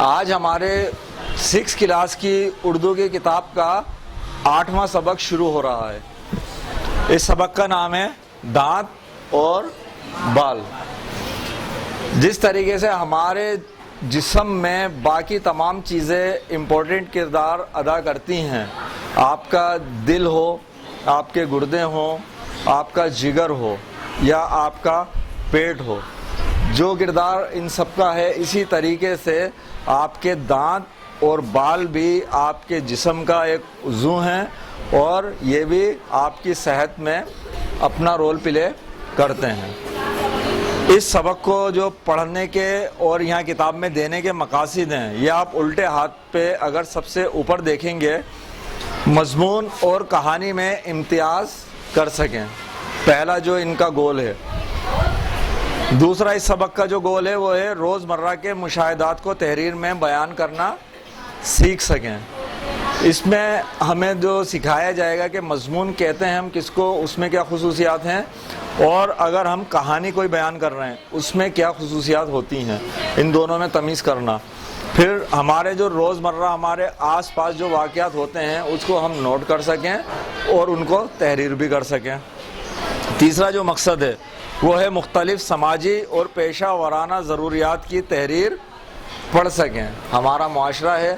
آج ہمارے 6 کلاس کی اردو کی کتاب کا 8واں سبق شروع ہو رہا ہے۔ اس سبق کا نام ہے دانت اور بال۔ جس طریقے سے ہمارے جسم میں باقی تمام چیزیں امپورٹنٹ کردار ادا کرتی ہیں، آپ کا دل ہو، آپ کے گردے ہوں، آپ کا جگر ہو یا آپ کا پیٹ ہو، جو کردار ان سب کا ہے، اسی طریقے سے آپ کے دانت اور بال بھی آپ کے جسم کا ایک عضو ہیں اور یہ بھی آپ کی صحت میں اپنا رول پلے کرتے ہیں۔ اس سبق کو جو پڑھنے کے اور یہاں کتاب میں دینے کے مقاصد ہیں، یہ آپ الٹے ہاتھ پہ اگر سب سے اوپر دیکھیں گے، مضمون اور کہانی میں امتیاز کر سکیں، پہلا جو ان کا گول ہے۔ دوسرا اس سبق کا جو گول ہے وہ ہے روزمرہ کے مشاہدات کو تحریر میں بیان کرنا سیکھ سکیں۔ اس میں ہمیں جو سکھایا جائے گا کہ مضمون کہتے ہیں ہم کس کو، اس میں کیا خصوصیات ہیں، اور اگر ہم کہانی کوئی بیان کر رہے ہیں اس میں کیا خصوصیات ہوتی ہیں، ان دونوں میں تمیز کرنا۔ پھر ہمارے جو روزمرہ ہمارے آس پاس جو واقعات ہوتے ہیں اس کو ہم نوٹ کر سکیں اور ان کو تحریر بھی کر سکیں۔ تیسرا جو مقصد ہے وہ ہے مختلف سماجی اور پیشہ ورانہ ضروریات کی تحریر پڑھ سکیں۔ ہمارا معاشرہ ہے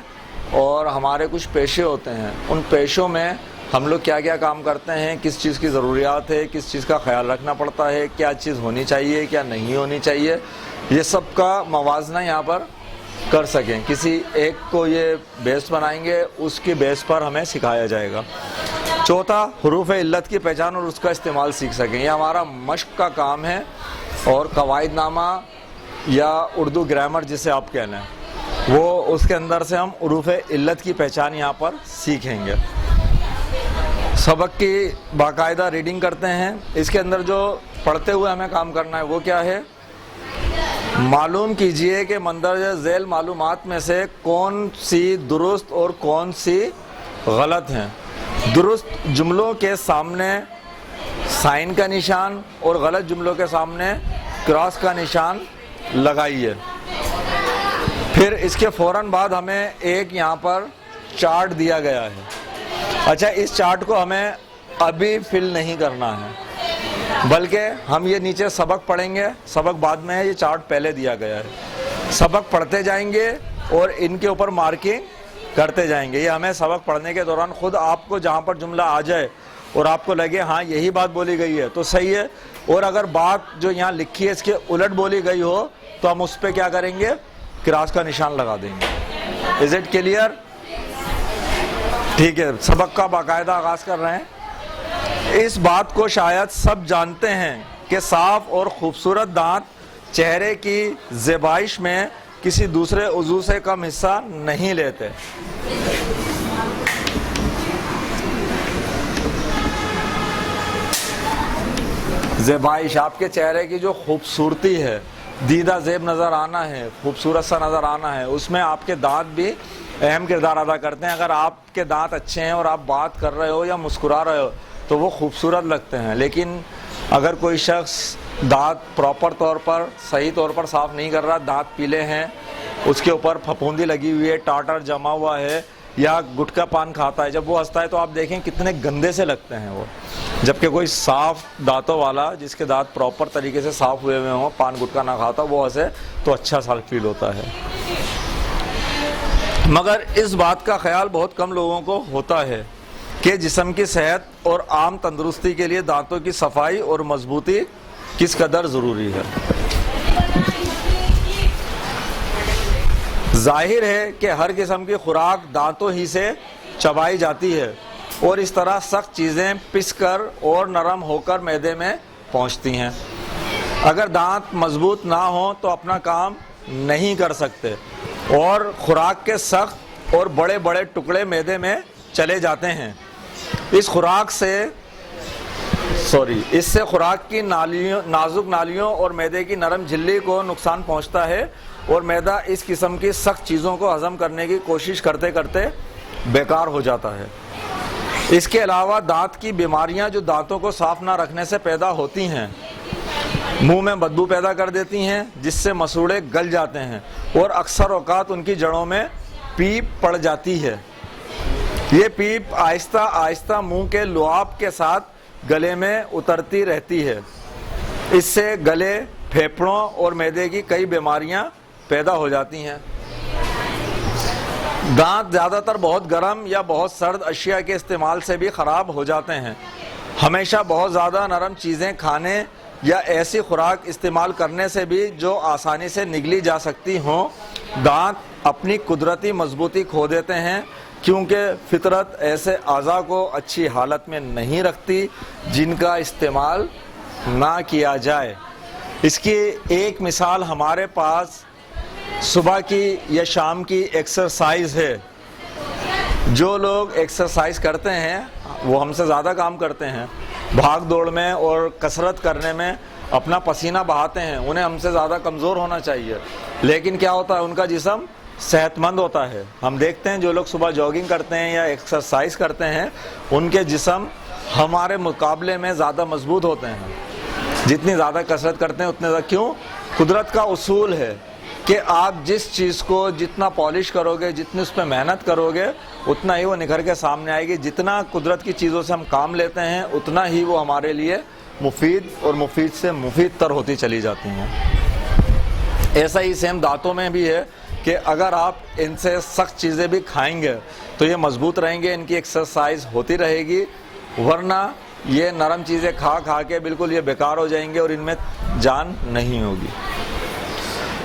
اور ہمارے کچھ پیشے ہوتے ہیں، ان پیشوں میں ہم لوگ کیا کیا کام کرتے ہیں، کس چیز کی ضروریات ہے، کس چیز کا خیال رکھنا پڑتا ہے، کیا چیز ہونی چاہیے، کیا نہیں ہونی چاہیے، یہ سب کا موازنہ یہاں پر کر سکیں۔ کسی ایک کو یہ بیس بنائیں گے، اس کی بیس پر ہمیں سکھایا جائے گا۔ چوتھا، حروف علت کی پہچان اور اس کا استعمال سیکھ سکیں۔ یہ ہمارا مشق کا کام ہے اور قواعد نامہ یا اردو گرامر جسے آپ کہہ لیں، وہ اس کے اندر سے ہم حروف علت کی پہچان یہاں پر سیکھیں گے۔ سبق کی باقاعدہ ریڈنگ کرتے ہیں۔ اس کے اندر جو پڑھتے ہوئے ہمیں کام کرنا ہے وہ کیا ہے؟ معلوم کیجئے کہ مندرجہ ذیل معلومات میں سے کون سی درست اور کون سی غلط ہیں۔ درست جملوں کے سامنے سائن کا نشان اور غلط جملوں کے سامنے کراس کا نشان لگائیے۔ پھر اس کے فوراً بعد ہمیں ایک یہاں پر چارٹ دیا گیا ہے۔ اچھا، اس چارٹ کو ہمیں ابھی فل نہیں کرنا ہے، بلکہ ہم یہ نیچے سبق پڑھیں گے، سبق بعد میں ہے، یہ چارٹ پہلے دیا گیا ہے۔ سبق پڑھتے جائیں گے اور ان کے اوپر مارکنگ کرتے جائیں گے۔ یہ ہمیں سبق پڑھنے کے دوران خود آپ کو جہاں پر جملہ آ جائے اور آپ کو لگے ہاں یہی بات بولی گئی ہے تو صحیح ہے، اور اگر بات جو یہاں لکھی ہے اس کے الٹ بولی گئی ہو تو ہم اس پہ کیا کریں گے؟ کراس کا نشان لگا دیں گے۔ Is it clear? ٹھیک ہے، سبق کا باقاعدہ آغاز کر رہے ہیں۔ اس بات کو شاید سب جانتے ہیں کہ صاف اور خوبصورت دانت چہرے کی زیبائش میں کسی دوسرے عضو سے کم حصہ نہیں لیتے۔ زیبائش، آپ کے چہرے کی جو خوبصورتی ہے، دیدہ زیب نظر آنا ہے، خوبصورت سا نظر آنا ہے، اس میں آپ کے دانت بھی اہم کردار ادا کرتے ہیں۔ اگر آپ کے دانت اچھے ہیں اور آپ بات کر رہے ہو یا مسکرا رہے ہو تو وہ خوبصورت لگتے ہیں، لیکن اگر کوئی شخص دانت پراپر طور پر صحیح طور پر صاف نہیں کر رہا، دانت پیلے ہیں، اس کے اوپر پھپھوندی لگی ہوئی ہے، ٹاٹر جمع ہوا ہے، یا گٹکا پان کھاتا ہے، جب وہ ہنستا ہے تو آپ دیکھیں کتنے گندے سے لگتے ہیں وہ، جبکہ کوئی صاف دانتوں والا جس کے دانت پراپر طریقے سے صاف ہوئے ہوئے ہوں، پان گٹکا نہ کھاتا، وہ ہنسے تو اچھا سا فیل ہوتا ہے۔ مگر اس بات کا خیال بہت کم لوگوں کو ہوتا ہے کہ جسم کی صحت اور عام تندرستی کے لیے دانتوں کی صفائی اور مضبوطی کس قدر ضروری ہے۔ ظاہر ہے کہ ہر قسم کی خوراک دانتوں ہی سے چبائی جاتی ہے اور اس طرح سخت چیزیں پس کر اور نرم ہو کر معدے میں پہنچتی ہیں۔ اگر دانت مضبوط نہ ہوں تو اپنا کام نہیں کر سکتے اور خوراک کے سخت اور بڑے بڑے ٹکڑے معدے میں چلے جاتے ہیں۔ اس سے خوراک کی نازک نالیوں اور معدے کی نرم جھلی کو نقصان پہنچتا ہے اور معدہ اس قسم کی سخت چیزوں کو ہضم کرنے کی کوشش کرتے کرتے بیکار ہو جاتا ہے۔ اس کے علاوہ دانت کی بیماریاں جو دانتوں کو صاف نہ رکھنے سے پیدا ہوتی ہیں، منہ میں بدبو پیدا کر دیتی ہیں جس سے مسوڑے گل جاتے ہیں اور اکثر اوقات ان کی جڑوں میں پیپ پڑ جاتی ہے۔ یہ پیپ آہستہ آہستہ منہ کے لعاب کے ساتھ گلے میں اترتی رہتی ہے۔ اس سے گلے، پھیپھڑوں اور معدے کی کئی بیماریاں پیدا ہو جاتی ہیں۔ دانت زیادہ تر بہت گرم یا بہت سرد اشیاء کے استعمال سے بھی خراب ہو جاتے ہیں۔ ہمیشہ بہت زیادہ نرم چیزیں کھانے یا ایسی خوراک استعمال کرنے سے بھی جو آسانی سے نگلی جا سکتی ہوں، دانت اپنی قدرتی مضبوطی کھو دیتے ہیں، کیونکہ فطرت ایسے اعضاء کو اچھی حالت میں نہیں رکھتی جن کا استعمال نہ کیا جائے۔ اس کی ایک مثال ہمارے پاس صبح کی یا شام کی ایکسرسائز ہے۔ جو لوگ ایکسرسائز کرتے ہیں وہ ہم سے زیادہ کام کرتے ہیں، بھاگ دوڑ میں اور کسرت کرنے میں اپنا پسینہ بہاتے ہیں، انہیں ہم سے زیادہ کمزور ہونا چاہیے، لیکن کیا ہوتا ہے ان کا جسم صحت مند ہوتا ہے۔ ہم دیکھتے ہیں جو لوگ صبح جاگنگ کرتے ہیں یا ایکسرسائز کرتے ہیں ان کے جسم ہمارے مقابلے میں زیادہ مضبوط ہوتے ہیں، جتنی زیادہ کسرت کرتے ہیں اتنے زیادہ۔ کیوں؟ قدرت کا اصول ہے کہ آپ جس چیز کو جتنا پالش کرو گے، جتنی اس پہ محنت کرو گے، اتنا ہی وہ نکھر کے سامنے آئے گی۔ جتنا قدرت کی چیزوں سے ہم کام لیتے ہیں اتنا ہی وہ ہمارے لیے مفید اور مفید سے مفید تر ہوتی چلی جاتی ہیں۔ ایسا ہی سیم دانتوں میں بھی ہے کہ اگر آپ ان سے سخت چیزیں بھی کھائیں گے تو یہ مضبوط رہیں گے، ان کی ایکسرسائز ہوتی رہے گی، ورنہ یہ نرم چیزیں کھا کھا کے بالکل یہ بیکار ہو جائیں گے اور ان میں جان نہیں ہوگی۔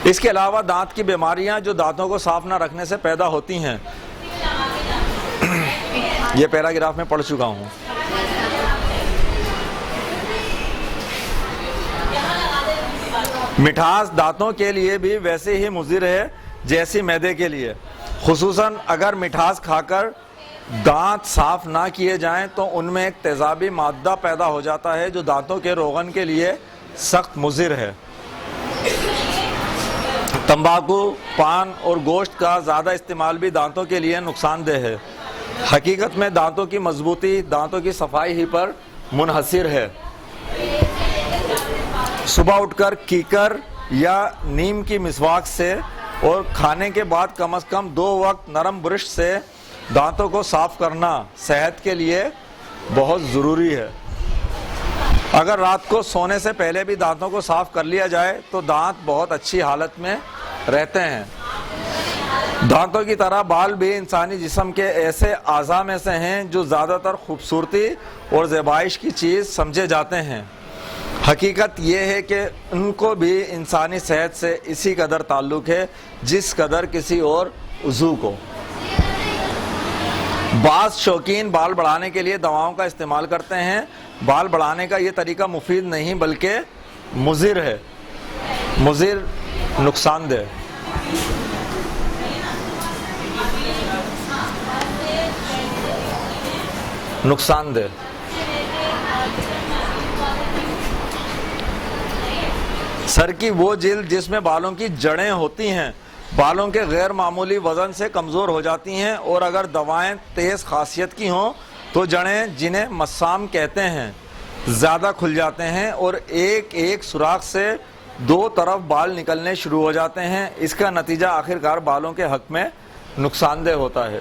اس کے علاوہ دانت کی بیماریاں جو دانتوں کو صاف نہ رکھنے سے پیدا ہوتی ہیں، یہ پیراگراف میں پڑھ چکا ہوں۔ مٹھاس دانتوں کے لیے بھی ویسے ہی مضر ہے جیسی معدے کے لیے، خصوصاً اگر مٹھاس کھا کر دانت صاف نہ کیے جائیں تو ان میں ایک تیزابی مادہ پیدا ہو جاتا ہے جو دانتوں کے روغن کے لیے سخت مضر ہے۔ تمباکو، پان اور گوشت کا زیادہ استعمال بھی دانتوں کے لیے نقصان دہ ہے۔ حقیقت میں دانتوں کی مضبوطی دانتوں کی صفائی ہی پر منحصر ہے۔ صبح اٹھ کر کیکر یا نیم کی مسواک سے اور کھانے کے بعد کم از کم 2 وقت نرم برش سے دانتوں کو صاف کرنا صحت کے لیے بہت ضروری ہے۔ اگر رات کو سونے سے پہلے بھی دانتوں کو صاف کر لیا جائے تو دانت بہت اچھی حالت میں رہتے ہیں۔ دانتوں کی طرح بال بھی انسانی جسم کے ایسے اعضاء میں سے ہیں جو زیادہ تر خوبصورتی اور زیبائش کی چیز سمجھے جاتے ہیں۔ حقیقت یہ ہے کہ ان کو بھی انسانی صحت سے اسی قدر تعلق ہے جس قدر کسی اور عضو کو۔ بعض شوقین بال بڑھانے کے لیے دواؤں کا استعمال کرتے ہیں۔ بال بڑھانے کا یہ طریقہ مفید نہیں بلکہ مضر ہے، مضر، نقصان دہ۔ نقصان دہ۔ سر کی وہ جلد جس میں بالوں کی جڑیں ہوتی ہیں بالوں کے غیر معمولی وزن سے کمزور ہو جاتی ہیں، اور اگر دوائیں تیز خاصیت کی ہوں تو جڑیں، جنہیں مسام کہتے ہیں، زیادہ کھل جاتے ہیں اور ایک ایک سوراخ سے 2 طرف بال نکلنے شروع ہو جاتے ہیں۔ اس کا نتیجہ آخرکار بالوں کے حق میں نقصان دہ ہوتا ہے۔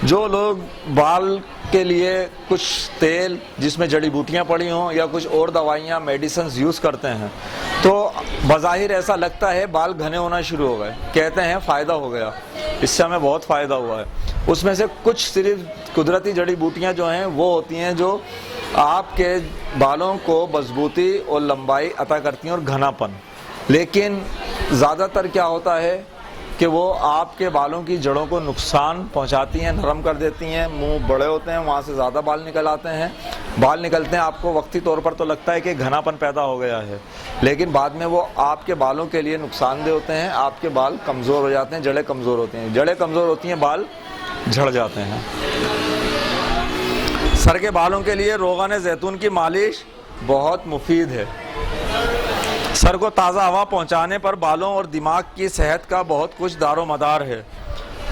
جو لوگ بال کے لیے کچھ تیل جس میں جڑی بوٹیاں پڑی ہوں یا کچھ اور دوائیاں، میڈیسنز یوز کرتے ہیں تو بظاہر ایسا لگتا ہے بال گھنے ہونا شروع ہو گئے، کہتے ہیں فائدہ ہو گیا، اس سے ہمیں بہت فائدہ ہوا ہے۔ اس میں سے کچھ صرف قدرتی جڑی بوٹیاں جو ہیں وہ ہوتی ہیں جو آپ کے بالوں کو مضبوطی اور لمبائی عطا کرتی ہیں اور گھنا پن، لیکن زیادہ تر کیا ہوتا ہے کہ وہ آپ کے بالوں کی جڑوں کو نقصان پہنچاتی ہیں، نرم کر دیتی ہیں، منہ بڑے ہوتے ہیں، وہاں سے زیادہ بال نکل آتے ہیں۔ بال نکلتے ہیں، آپ کو وقتی طور پر تو لگتا ہے کہ گھنا پن پیدا ہو گیا ہے، لیکن بعد میں وہ آپ کے بالوں کے لیے نقصان دہ ہوتے ہیں، آپ کے بال کمزور ہو جاتے ہیں، جڑیں کمزور ہوتی ہیں، جڑیں کمزور ہوتی ہیں، بال جھڑ جاتے ہیں۔ سر کے بالوں کے لیے روغن زیتون کی مالش بہت مفید ہے۔ سر کو تازہ ہوا پہنچانے پر بالوں اور دماغ کی صحت کا بہت کچھ دار و مدار ہے۔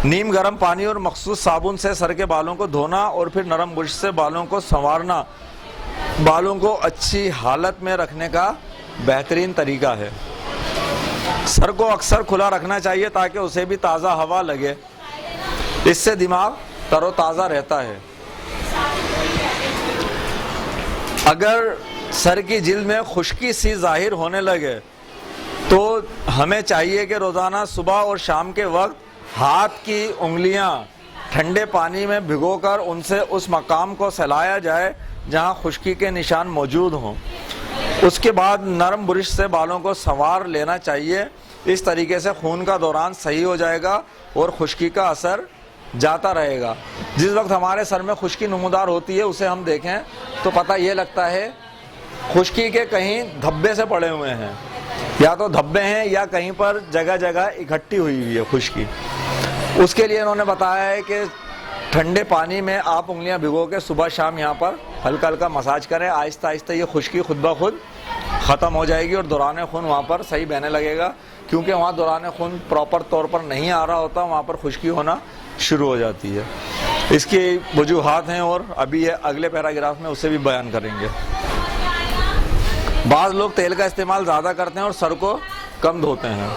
نیم گرم پانی اور مخصوص صابن سے سر کے بالوں کو دھونا اور پھر نرم برش سے بالوں کو سنوارنا بالوں کو اچھی حالت میں رکھنے کا بہترین طریقہ ہے۔ سر کو اکثر کھلا رکھنا چاہیے تاکہ اسے بھی تازہ ہوا لگے، اس سے دماغ تر و تازہ رہتا ہے۔ اگر سر کی جلد میں خشکی سی ظاہر ہونے لگے تو ہمیں چاہیے کہ روزانہ صبح اور شام کے وقت ہاتھ کی انگلیاں ٹھنڈے پانی میں بھگو کر ان سے اس مقام کو سہلایا جائے جہاں خشکی کے نشان موجود ہوں۔ اس کے بعد نرم برش سے بالوں کو سنوار لینا چاہیے۔ اس طریقے سے خون کا دوران صحیح ہو جائے گا اور خشکی کا اثر جاتا رہے گا۔ جس وقت ہمارے سر میں خشکی نمودار ہوتی ہے اسے ہم دیکھیں تو پتہ یہ لگتا ہے خشکی کے کہیں دھبے سے پڑے ہوئے ہیں، یا تو دھبے ہیں یا کہیں پر جگہ جگہ اکٹھی ہوئی ہے خشکی۔ اس کے لیے انہوں نے بتایا ہے کہ ٹھنڈے پانی میں آپ انگلیاں بھگو کے صبح شام یہاں پر ہلکا ہلکا مساج کریں، آہستہ آہستہ یہ خشکی خود بخود ختم ہو جائے گی اور دوران خون وہاں پر صحیح بہنے لگے گا، کیونکہ وہاں دوران خون پراپر طور پر نہیں آ رہا ہوتا، وہاں پر خشکی ہونا شروع ہو جاتی ہے۔ اس کی وجوہات ہیں اور ابھی یہ اگلے پیراگراف میں اسے بھی بیان کریں گے۔ بعض لوگ تیل کا استعمال زیادہ کرتے ہیں اور سر کو کم دھوتے ہیں،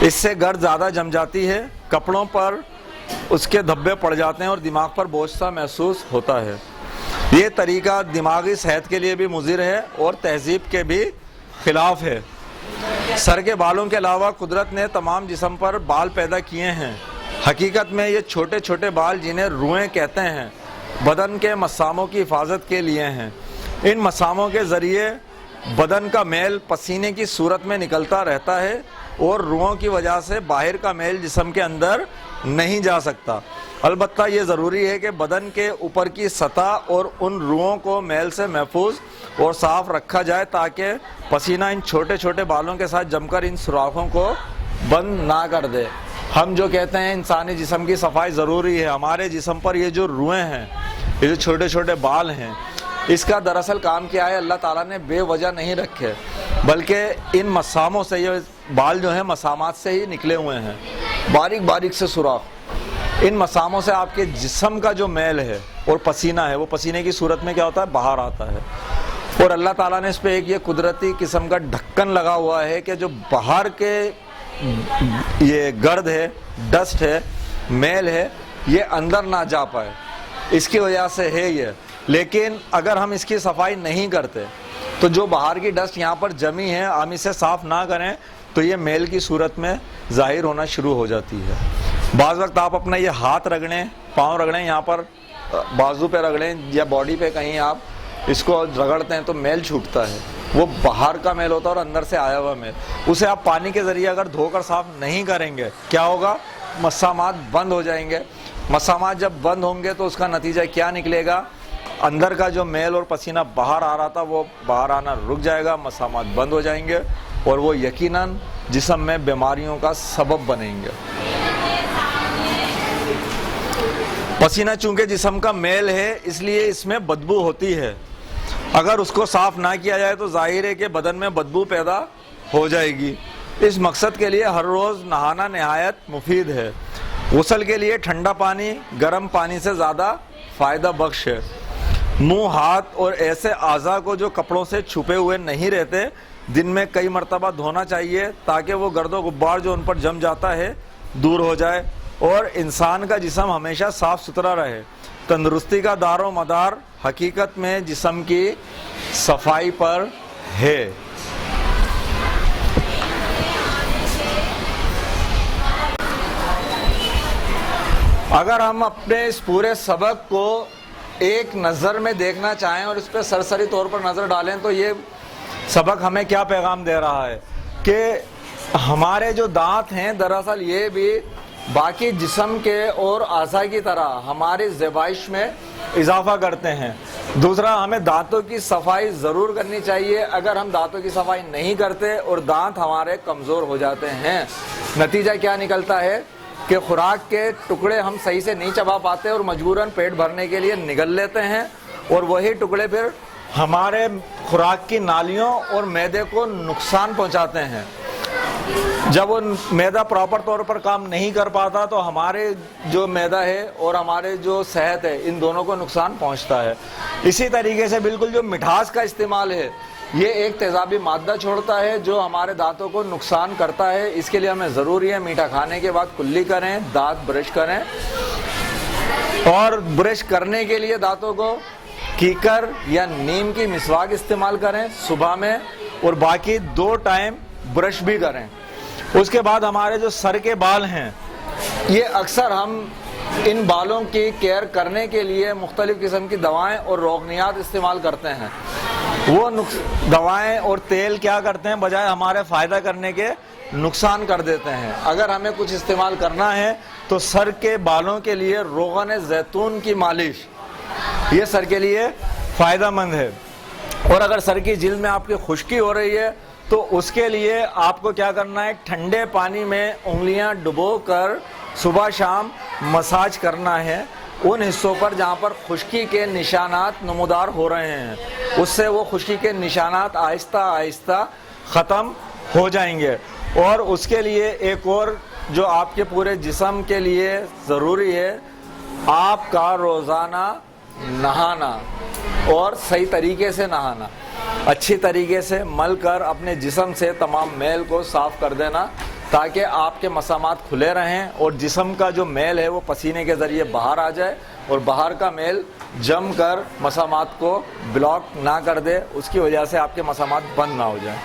اس سے گرد زیادہ جم جاتی ہے، کپڑوں پر اس کے دھبے پڑ جاتے ہیں اور دماغ پر بوجھ سا محسوس ہوتا ہے۔ یہ طریقہ دماغی صحت کے لیے بھی مضر ہے اور تہذیب کے بھی خلاف ہے۔ سر کے بالوں کے علاوہ قدرت نے تمام جسم پر بال پیدا کیے ہیں۔ حقیقت میں یہ چھوٹے چھوٹے بال جنہیں روئیں کہتے ہیں بدن کے مساموں کی حفاظت کے لیے ہیں۔ ان مساموں کے ذریعے بدن کا میل پسینے کی صورت میں نکلتا رہتا ہے اور روؤں کی وجہ سے باہر کا میل جسم کے اندر نہیں جا سکتا۔ البتہ یہ ضروری ہے کہ بدن کے اوپر کی سطح اور ان روؤں کو میل سے محفوظ اور صاف رکھا جائے تاکہ پسینہ ان چھوٹے چھوٹے بالوں کے ساتھ جم کر ان سوراخوں کو بند نہ کر دے۔ ہم جو کہتے ہیں انسانی جسم کی صفائی ضروری ہے، ہمارے جسم پر یہ جو روئیں ہیں، یہ جو چھوٹے چھوٹے بال ہیں، اس کا دراصل کام کیا ہے؟ اللہ تعالیٰ نے بے وجہ نہیں رکھے، بلکہ ان مساموں سے، یہ بال جو ہیں مسامات سے ہی نکلے ہوئے ہیں، باریک باریک سے سوراخ۔ ان مساموں سے آپ کے جسم کا جو میل ہے اور پسینہ ہے وہ پسینے کی صورت میں کیا ہوتا ہے؟ باہر آتا ہے، اور اللہ تعالیٰ نے اس پہ ایک یہ قدرتی قسم کا ڈھکن لگا ہوا ہے کہ جو باہر کے یہ گرد ہے، ڈسٹ ہے، میل ہے، یہ اندر نہ جا پائے، اس کی وجہ سے ہے یہ۔ لیکن اگر ہم اس کی صفائی نہیں کرتے تو جو باہر کی ڈسٹ یہاں پر جمی ہے، ہم اسے صاف نہ کریں تو یہ میل کی صورت میں ظاہر ہونا شروع ہو جاتی ہے۔ بعض وقت آپ اپنا یہ ہاتھ رگڑیں، پاؤں رگڑیں، یہاں پر بازو پہ رگڑیں یا باڈی پہ کہیں آپ اس کو رگڑتے ہیں تو میل چھوٹتا ہے، وہ باہر کا میل ہوتا ہے اور اندر سے آیا ہوا میل۔ اسے آپ پانی کے ذریعے اگر دھو کر صاف نہیں کریں گے کیا ہوگا؟ مسامات بند ہو جائیں گے۔ مسامات جب بند ہوں گے تو اس کا نتیجہ کیا نکلے گا؟ اندر کا جو میل اور پسینہ باہر آ رہا تھا وہ باہر آنا رک جائے گا، مسامات بند ہو جائیں گے اور وہ یقیناً جسم میں بیماریوں کا سبب بنیں گے۔ پسینہ چونکہ جسم کا میل ہے اس لیے اس میں بدبو ہوتی ہے، اگر اس کو صاف نہ کیا جائے تو ظاہر ہے کہ بدن میں بدبو پیدا ہو جائے گی۔ اس مقصد کے لیے ہر روز نہانا نہایت مفید ہے۔ غسل کے لیے ٹھنڈا پانی گرم پانی سے زیادہ فائدہ بخش ہے۔ منہ، ہاتھ اور ایسے اعضاء کو جو کپڑوں سے چھپے ہوئے نہیں رہتے دن میں کئی مرتبہ دھونا چاہیے تاکہ وہ گرد و غبار جو ان پر جم جاتا ہے دور ہو جائے اور انسان کا جسم ہمیشہ صاف ستھرا رہے۔ تندرستی کا دار و مدار حقیقت میں جسم کی صفائی پر ہے۔ اگر ہم اپنے اس پورے سبق کو ایک نظر میں دیکھنا چاہیں اور اس پہ سرسری طور پر نظر ڈالیں تو یہ سبق ہمیں کیا پیغام دے رہا ہے کہ ہمارے جو دانت ہیں دراصل یہ بھی باقی جسم کے اور اعضاء کی طرح ہماری زیبائش میں اضافہ کرتے ہیں۔ دوسرا، ہمیں دانتوں کی صفائی ضرور کرنی چاہیے۔ اگر ہم دانتوں کی صفائی نہیں کرتے اور دانت ہمارے کمزور ہو جاتے ہیں، نتیجہ کیا نکلتا ہے کہ خوراک کے ٹکڑے ہم صحیح سے نہیں چبا پاتے اور مجبوراً پیٹ بھرنے کے لیے نگل لیتے ہیں اور وہی ٹکڑے پھر ہمارے خوراک کی نالیوں اور معدے کو نقصان پہنچاتے ہیں۔ جب وہ معدہ پراپر طور پر کام نہیں کر پاتا تو ہمارے جو معدہ ہے اور ہمارے جو صحت ہے ان دونوں کو نقصان پہنچتا ہے۔ اسی طریقے سے بالکل جو مٹھاس کا استعمال ہے یہ ایک تیزابی مادہ چھوڑتا ہے جو ہمارے دانتوں کو نقصان کرتا ہے. اس کے لیے ہمیں ضروری ہے میٹھا کھانے کے بعد کلی کریں, دانت برش کریں, اور برش کرنے کے لیے دانتوں کو کیکر یا نیم کی مسواک استعمال کریں صبح میں, اور باقی 2 ٹائم برش بھی کریں. اس کے بعد ہمارے جو سر کے بال ہیں, یہ اکثر ہم ان بالوں کی کیئر کرنے کے لیے مختلف قسم کی دوائیں اور روغنیات استعمال کرتے ہیں. وہ دوائیں اور تیل کیا کرتے ہیں, بجائے ہمارے فائدہ کرنے کے نقصان کر دیتے ہیں. اگر ہمیں کچھ استعمال کرنا ہے تو سر کے بالوں کے لیے روغن زیتون کی مالش, یہ سر کے لیے فائدہ مند ہے. اور اگر سر کی جلد میں آپ کی خشکی ہو رہی ہے تو اس کے لیے آپ کو کیا کرنا ہے, ٹھنڈے پانی میں انگلیاں ڈبو کر صبح شام مساج کرنا ہے ان حصوں پر جہاں پر خشکی کے نشانات نمودار ہو رہے ہیں. اس سے وہ خشکی کے نشانات آہستہ آہستہ ختم ہو جائیں گے. اور اس کے لیے ایک اور جو آپ کے پورے جسم کے لیے ضروری ہے, آپ کا روزانہ نہانا, اور صحیح طریقے سے نہانا, اچھی طریقے سے مل کر اپنے جسم سے تمام میل کو صاف کر دینا تاکہ آپ کے مسامات کھلے رہیں اور جسم کا جو میل ہے وہ پسینے کے ذریعے باہر آ جائے, اور باہر کا میل جم کر مسامات کو بلاک نہ کر دے, اس کی وجہ سے آپ کے مسامات بند نہ ہو جائیں.